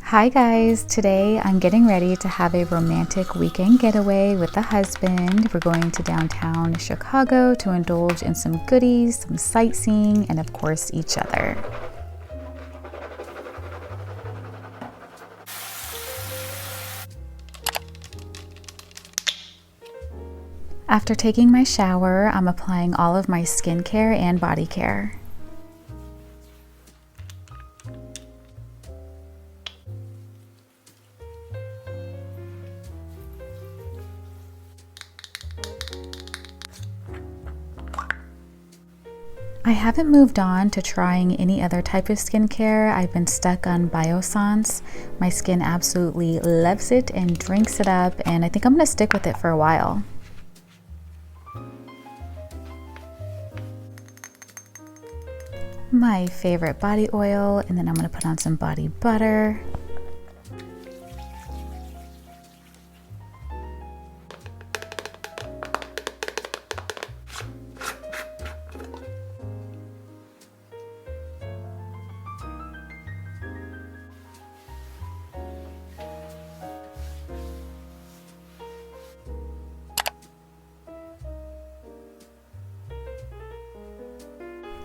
Hi guys, today I'm getting ready to have a romantic weekend getaway with the husband. We're going to downtown Chicago to indulge in some goodies, some sightseeing, and of course each other. After taking my shower, I'm applying all of my skincare and body care. I haven't moved on to trying any other type of skincare. I've been stuck on Biossance. My skin absolutely loves it and drinks it up, and I think I'm gonna stick with it for a while. My favorite body oil, and then I'm gonna put on some body butter.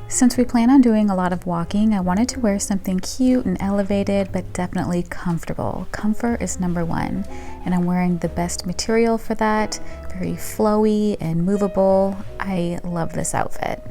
Since we plan on doing a lot of walking, I wanted to wear something cute and elevated, but definitely comfortable. Comfort is number one, and I'm wearing the best material for that. Very flowy and movable. I love this outfit.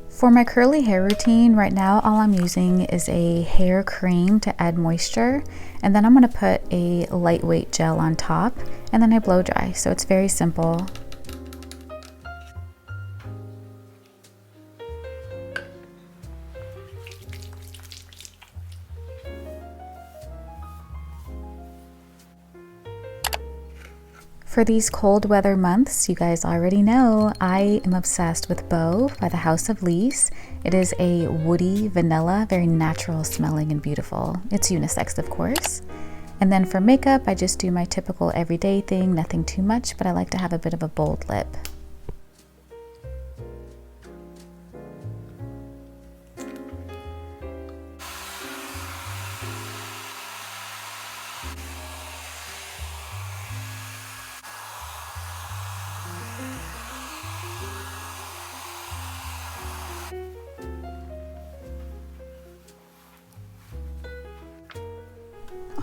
For my curly hair routine, right now all I'm using is a hair cream to add moisture, and then I'm going to put a lightweight gel on top, and then I blow dry, so it's very simple. For these cold weather months, you guys already know, I am obsessed with Beau by the House of Lease. It is a woody vanilla, very natural smelling and beautiful. It's unisex, of course. And then for makeup, I just do my typical everyday thing, nothing too much, but I like to have a bit of a bold lip.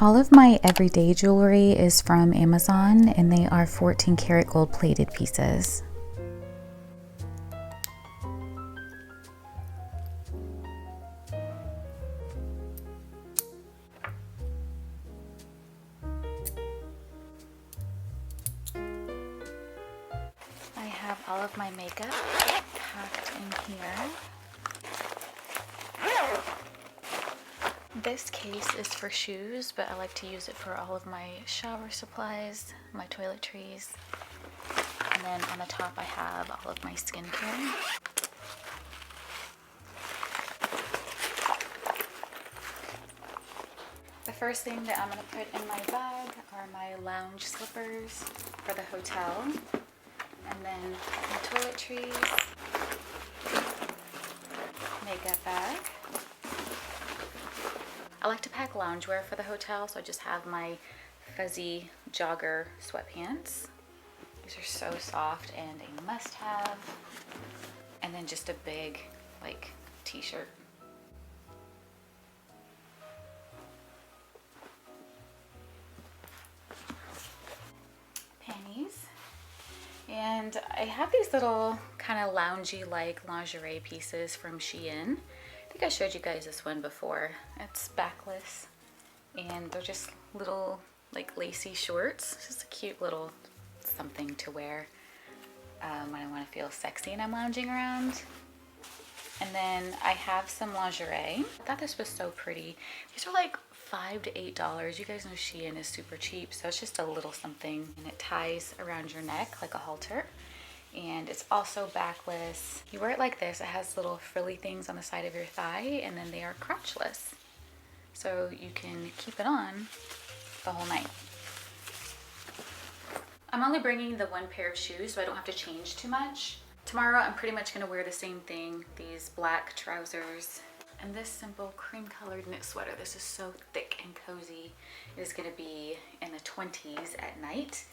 All of my everyday jewelry is from Amazon, and they are 14 karat gold plated pieces. I have all of my makeup packed in here. This case is for shoes, but I like to use it for all of my shower supplies, my toiletries. And then on the top I have all of my skincare. The first thing that I'm going to put in my bag are my lounge slippers for the hotel. And then my toiletries, makeup bag. I like to pack loungewear for the hotel, so I just have my fuzzy jogger sweatpants. These are so soft and a must-have. And then just a big, like, t-shirt. Panties. And I have these little kind of loungy-like lingerie pieces from Shein. I think I showed you guys this one before. It's backless, and they're just little like lacy shorts. It's just a cute little something to wear when I want to feel sexy and I'm lounging around. And then I have some lingerie. I thought this was so pretty. These are like $5 to $8. You guys know Shein is super cheap, so it's just a little something, and it ties around your neck like a halter. And it's also backless. You wear it like this. It has little frilly things on the side of your thigh, and then they are crotchless. So you can keep it on the whole night. I'm only bringing the one pair of shoes, so I don't have to change too much. Tomorrow, I'm pretty much gonna wear the same thing, these black trousers and this simple cream colored knit sweater. This is so thick and cozy. It is gonna be in the 20s at night.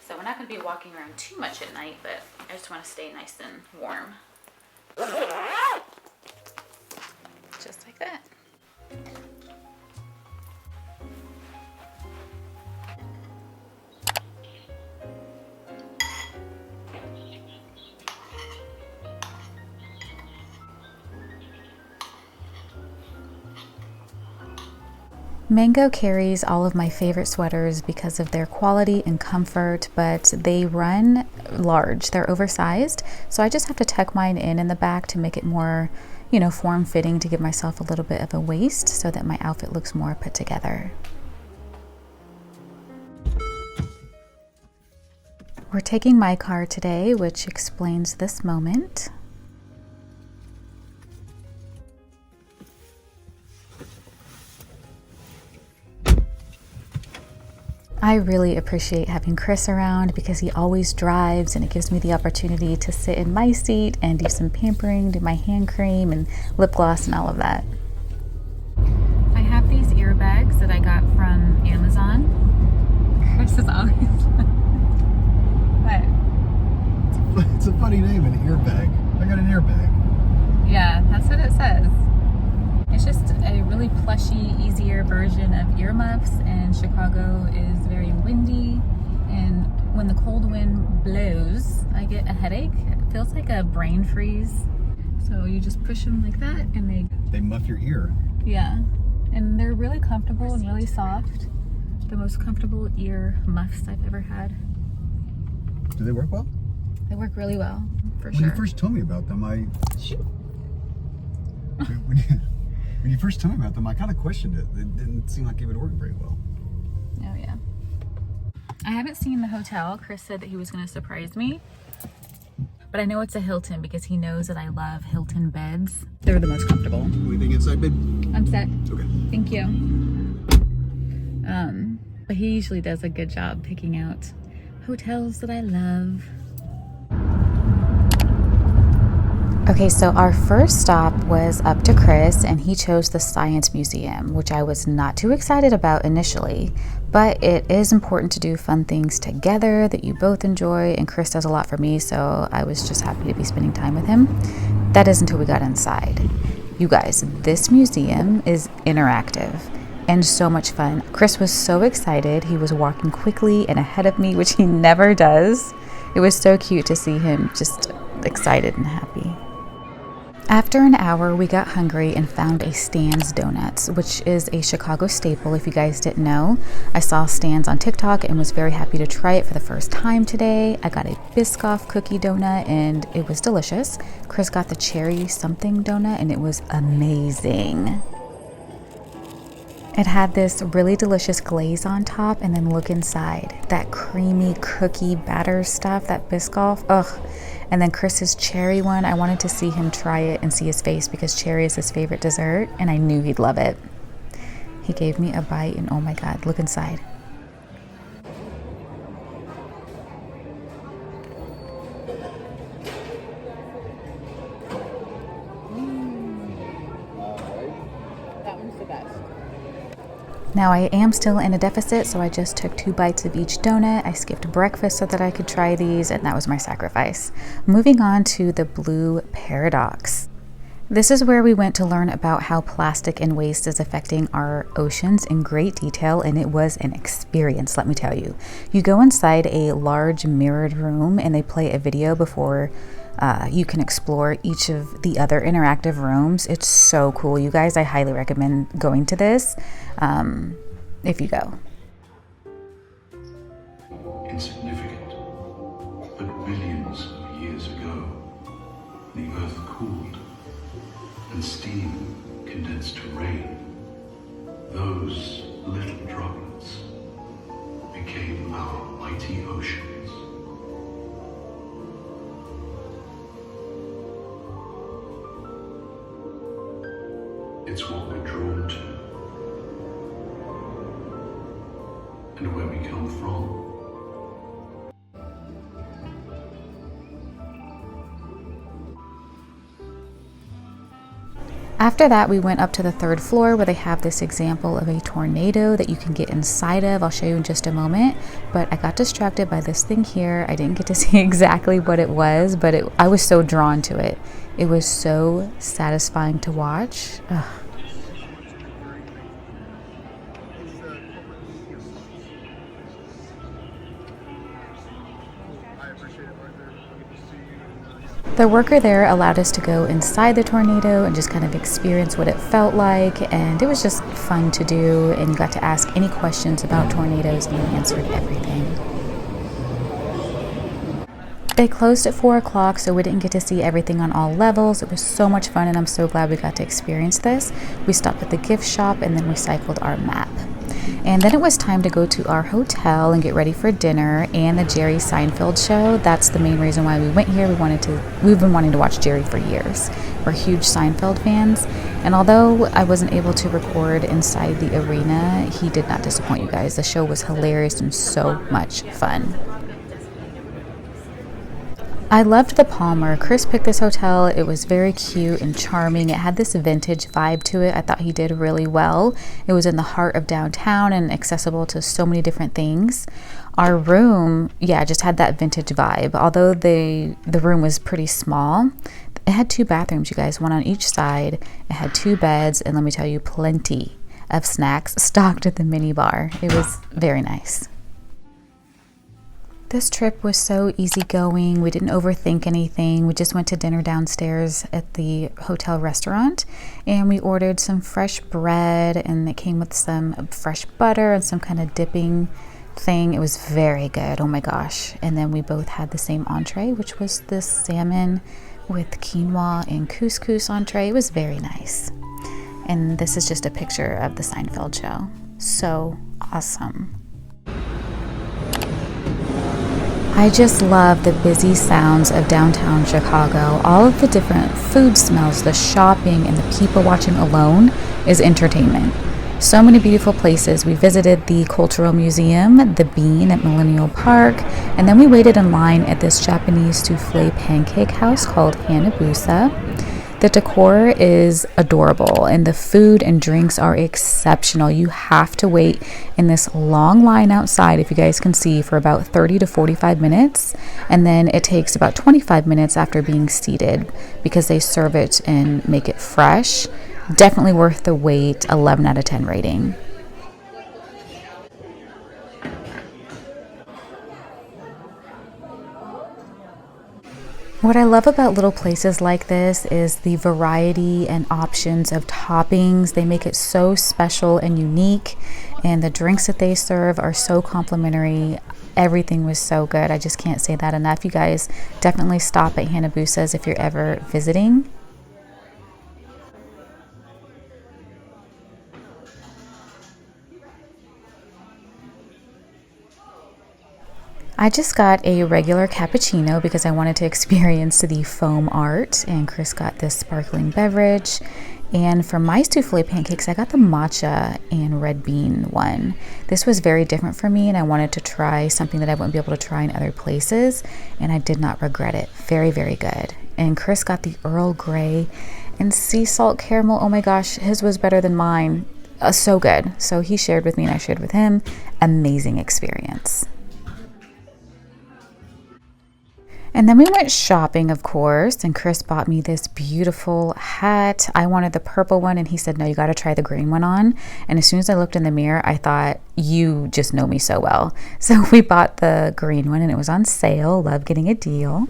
So we're not gonna be walking around too much at night, but I just wanna stay nice and warm. Just like that. Mango carries all of my favorite sweaters because of their quality and comfort, but they run large. They're oversized, so I just have to tuck mine in the back to make it more, you know, form-fitting, to give myself a little bit of a waist so that my outfit looks more put together. We're taking my car today, which explains this moment. I really appreciate having Chris around because he always drives, and it gives me the opportunity to sit in my seat and do some pampering, do my hand cream and lip gloss and all of that. I have these earbags that I got from Amazon. Chris is always what? It's a funny name, an earbag. I got an earbag. Yeah, that's what it says. It's just a really plushy, easier version of earmuffs, and Chicago is very windy, and when the cold wind blows, I get a headache. It feels like a brain freeze. So you just push them like that and they muff your ear. Yeah, and they're really comfortable and really soft. The most comfortable ear muffs I've ever had. Do they work well? They work really well, for When sure. you first told me about them, when you first told me about them, I kind of questioned it. It didn't seem like it would work very well. Oh yeah. I haven't seen the hotel. Chris said that he was going to surprise me. But I know it's a Hilton because he knows that I love Hilton beds. They're the most comfortable. Anything inside, babe? I'm set. Okay. Thank you. But he usually does a good job picking out hotels that I love. Okay, so our first stop was up to Chris, and he chose the Science Museum, which I was not too excited about initially, but it is important to do fun things together that you both enjoy, and Chris does a lot for me, so I was just happy to be spending time with him. That is until we got inside. You guys, this museum is interactive and so much fun. Chris was so excited. He was walking quickly and ahead of me, which he never does. It was so cute to see him just excited and happy. After an hour, we got hungry and found a Stan's Donuts, which is a Chicago staple if you guys didn't know. I saw Stan's on TikTok and was very happy to try it for the first time today. I got a Biscoff cookie donut and it was delicious. Chris got the cherry something donut and it was amazing. It had this really delicious glaze on top, and then look inside. That creamy cookie batter stuff, that Biscoff, ugh. And then Chris's cherry one, I wanted to see him try it and see his face because cherry is his favorite dessert, and I knew he'd love it. He gave me a bite, and oh my God, look inside. That one's the best. Now I am still in a deficit, so I just took 2 bites of each donut. I skipped breakfast so that I could try these, and that was my sacrifice. Moving on to the Blue Paradox. This is where we went to learn about how plastic and waste is affecting our oceans in great detail, and it was an experience, let me tell you. You go inside a large mirrored room, and they play a video before you can explore each of the other interactive rooms. It's so cool, you guys. I highly recommend going to this if you go. Insignificant, but billions of years ago, the earth cooled and steam condensed to rain. Those little droplets became our mighty oceans. It's what we're drawn to, and where we come from. After that, we went up to the third floor where they have this example of a tornado that you can get inside of. I'll show you in just a moment, but I got distracted by this thing here. I didn't get to see exactly what it was, but I was so drawn to it. It was so satisfying to watch. Ugh. The worker there allowed us to go inside the tornado and just kind of experience what it felt like, and it was just fun to do, and you got to ask any questions about tornadoes and they answered everything. They closed at 4 o'clock, so we didn't get to see everything on all levels. It was so much fun, and I'm so glad we got to experience this. We stopped at the gift shop and then recycled our map. And then it was time to go to our hotel and get ready for dinner and the Jerry Seinfeld show. That's the main reason why we went here. We've been wanting to watch Jerry for years. We're huge Seinfeld fans. And although I wasn't able to record inside the arena, he did not disappoint, you guys. The show was hilarious and so much fun. I loved the Palmer. Chris picked this hotel. It was very cute and charming. It had this vintage vibe to it. I thought he did really well. It was in the heart of downtown and accessible to so many different things. Our room, just had that vintage vibe. Although the room was pretty small, it had 2 bathrooms, you guys, one on each side. It had 2 beds, and let me tell you, plenty of snacks stocked at the mini bar. It was very nice. This trip was so easygoing. We didn't overthink anything. We just went to dinner downstairs at the hotel restaurant, and we ordered some fresh bread, and it came with some fresh butter and some kind of dipping thing. It was very good. Oh my gosh. And then we both had the same entree, which was this salmon with quinoa and couscous entree. It was very nice. And this is just a picture of the Seinfeld show. So awesome. I just love the busy sounds of downtown Chicago. All of the different food smells, the shopping, and the people watching alone is entertainment. So many beautiful places. We visited the Cultural Museum, the Bean at Millennial Park, and then we waited in line at this Japanese souffle pancake house called Hanabusa. The decor is adorable, and the food and drinks are exceptional. You have to wait in this long line outside, if you guys can see, for about 30 to 45 minutes. And then it takes about 25 minutes after being seated because they serve it and make it fresh. Definitely worth the wait. 11 out of 10 rating. What I love about little places like this is the variety and options of toppings. They make it so special and unique, and the drinks that they serve are so complimentary. Everything was so good. I just can't say that enough. You guys definitely stop at Hanabusa's if you're ever visiting. I just got a regular cappuccino because I wanted to experience the foam art, and Chris got this sparkling beverage. And for my souffle pancakes, I got the matcha and red bean one. This was very different for me, and I wanted to try something that I wouldn't be able to try in other places, and I did not regret it. Very, very good. And Chris got the Earl Grey and sea salt caramel. Oh my gosh, his was better than mine. So good. So he shared with me and I shared with him. Amazing experience. And then we went shopping, of course, and Chris bought me this beautiful hat. I wanted the purple one, and he said, no, you got to try the green one on. And as soon as I looked in the mirror, I thought, you just know me so well. So we bought the green one, and it was on sale. Love getting a deal.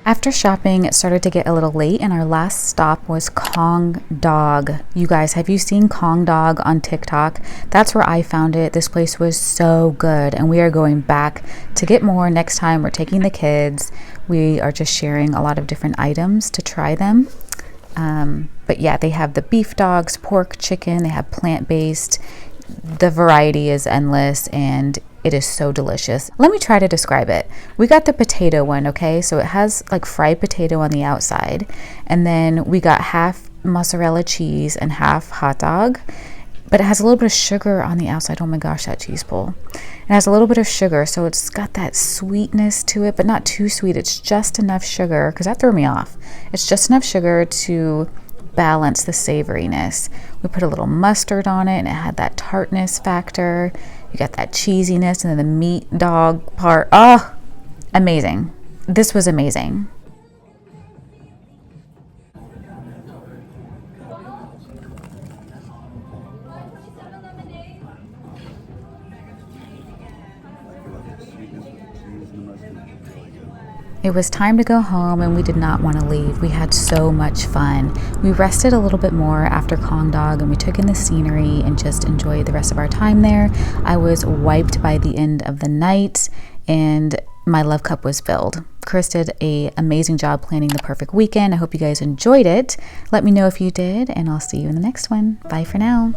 After shopping, it started to get a little late, and our last stop was Kong Dog. You guys, have you seen Kong Dog on TikTok? That's where I found it. This place was so good, and we are going back to get more next time. We're taking the kids. We are just sharing a lot of different items to try them. But yeah, they have the beef dogs, pork, chicken. They have plant-based. The variety is endless, and it is so delicious. Let me try to describe it. We got the potato one, okay? So it has like fried potato on the outside. And then we got half mozzarella cheese and half hot dog. But it has a little bit of sugar on the outside. Oh my gosh, that cheese pull. It has a little bit of sugar, so it's got that sweetness to it, but not too sweet. It's just enough sugar, because that threw me off. It's just enough sugar to balance the savoriness. We put a little mustard on it and it had that tartness factor. You got that cheesiness and then the meat dog part. Oh, amazing. This was amazing. It was time to go home and we did not want to leave. We had so much fun. We rested a little bit more after Kong Dog and we took in the scenery and just enjoyed the rest of our time there. I was wiped by the end of the night and my love cup was filled. Chris did an amazing job planning the perfect weekend. I hope you guys enjoyed it. Let me know if you did and I'll see you in the next one. Bye for now.